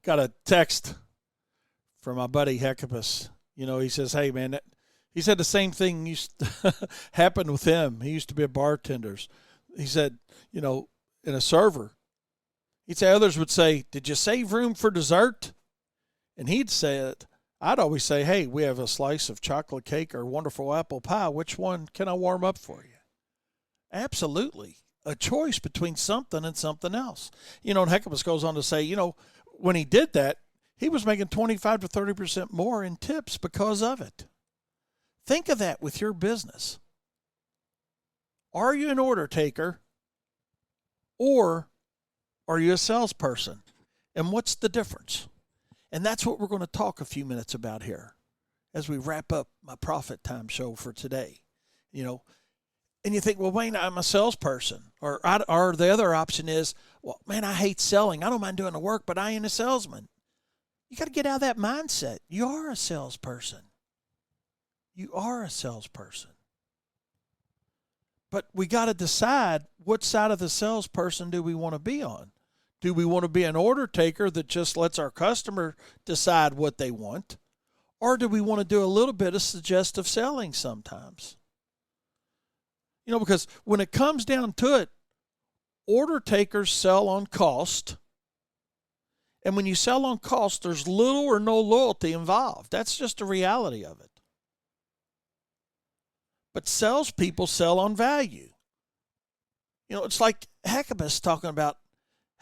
got a text from my buddy Hecapus. He says, "Hey man, he said the same thing used to happen with him. He used to be a bartender. He said, in a server, he'd say others would say, 'Did you save room for dessert?' And he'd say it. I'd always say, 'Hey, we have a slice of chocolate cake or wonderful apple pie. Which one can I warm up for you?'" Absolutely. A choice between something and something else. And Hecapus goes on to say, when he did that, he was making 25 to 30% more in tips because of it. Think of that with your business. Are you an order taker or are you a salesperson? And what's the difference? And that's what we're going to talk a few minutes about here as we wrap up my Profit Time show for today. And you think, well, Wayne, I'm a salesperson. Or the other option is, well, man, I hate selling. I don't mind doing the work, but I ain't a salesman. You got to get out of that mindset. You are a salesperson. You are a salesperson. But we got to decide what side of the salesperson do we want to be on. Do we want to be an order taker that just lets our customer decide what they want? Or do we want to do a little bit of suggestive selling sometimes? Because when it comes down to it, order takers sell on cost. And when you sell on cost, there's little or no loyalty involved. That's just the reality of it. But salespeople sell on value. It's like Hecapus talking about,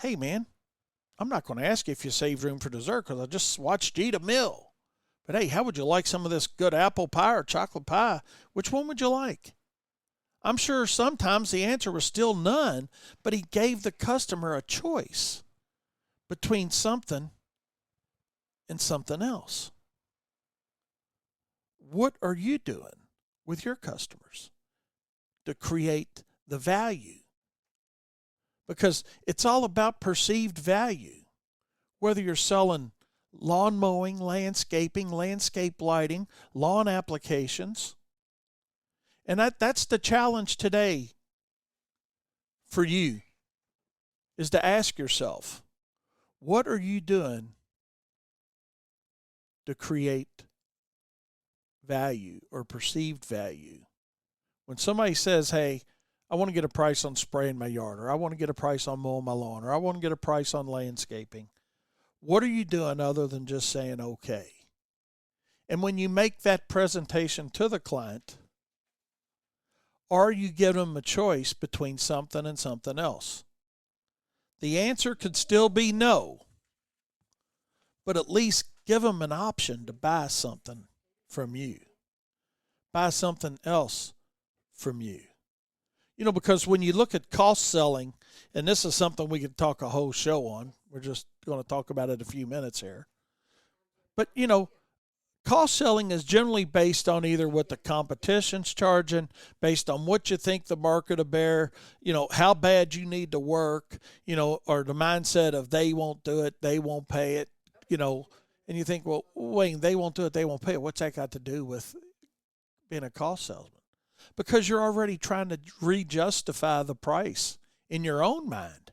hey, man, I'm not going to ask you if you save room for dessert because I just watched you eat a meal. But, hey, how would you like some of this good apple pie or chocolate pie? Which one would you like? I'm sure sometimes the answer was still none, but he gave the customer a choice between something and something else. What are you doing with your customers to create the value? Because it's all about perceived value. Whether you're selling lawn mowing, landscaping, landscape lighting, lawn applications. And that's the challenge today for you, is to ask yourself, what are you doing to create value or perceived value? When somebody says, hey, I want to get a price on spraying my yard, or I want to get a price on mowing my lawn, or I want to get a price on landscaping, what are you doing other than just saying okay? And when you make that presentation to the client, are you giving them a choice between something and something else? The answer could still be no, but at least give them an option to buy something from you, buy something else from you. Because when you look at cost selling, and this is something we could talk a whole show on, we're just going to talk about it a few minutes here. But, cost selling is generally based on either what the competition's charging, based on what you think the market will bear, how bad you need to work, or the mindset of they won't do it, they won't pay it, and you think, well, Wayne, they won't do it, they won't pay it. What's that got to do with being a cost salesman? Because you're already trying to re-justify the price in your own mind.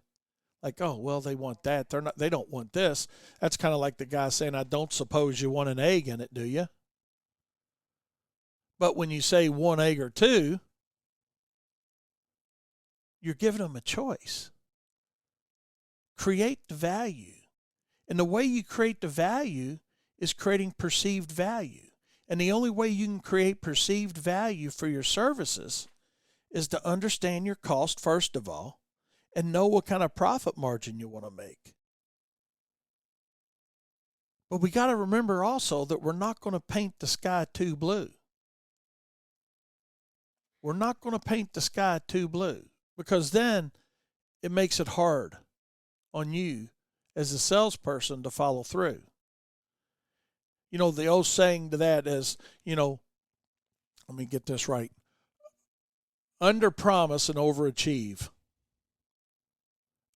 Like, oh, well, they want that. They don't want this. That's kind of like the guy saying, I don't suppose you want an egg in it, do you? But when you say one egg or two, you're giving them a choice. Create the value. And the way you create the value is creating perceived value. And the only way you can create perceived value for your services is to understand your cost, first of all, and know what kind of profit margin you want to make. But we got to remember also that we're not going to paint the sky too blue. We're not going to paint the sky too blue, because then it makes it hard on you as a salesperson to follow through. The old saying to that is, let me get this right. Under promise and overachieve.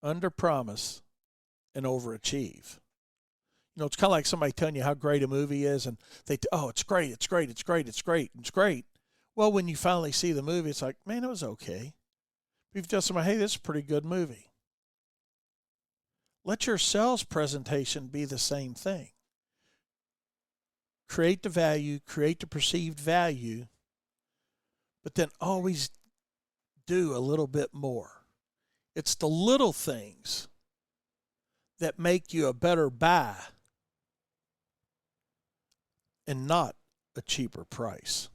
Under promise and overachieve. It's kind of like somebody telling you how great a movie is, and it's great, it's great, it's great, it's great, it's great. Well, when you finally see the movie, it's like, man, it was okay. You've just said, hey, this is a pretty good movie. Let your sales presentation be the same thing. Create the value, create the perceived value, but then always do a little bit more. It's the little things that make you a better buy and not a cheaper price.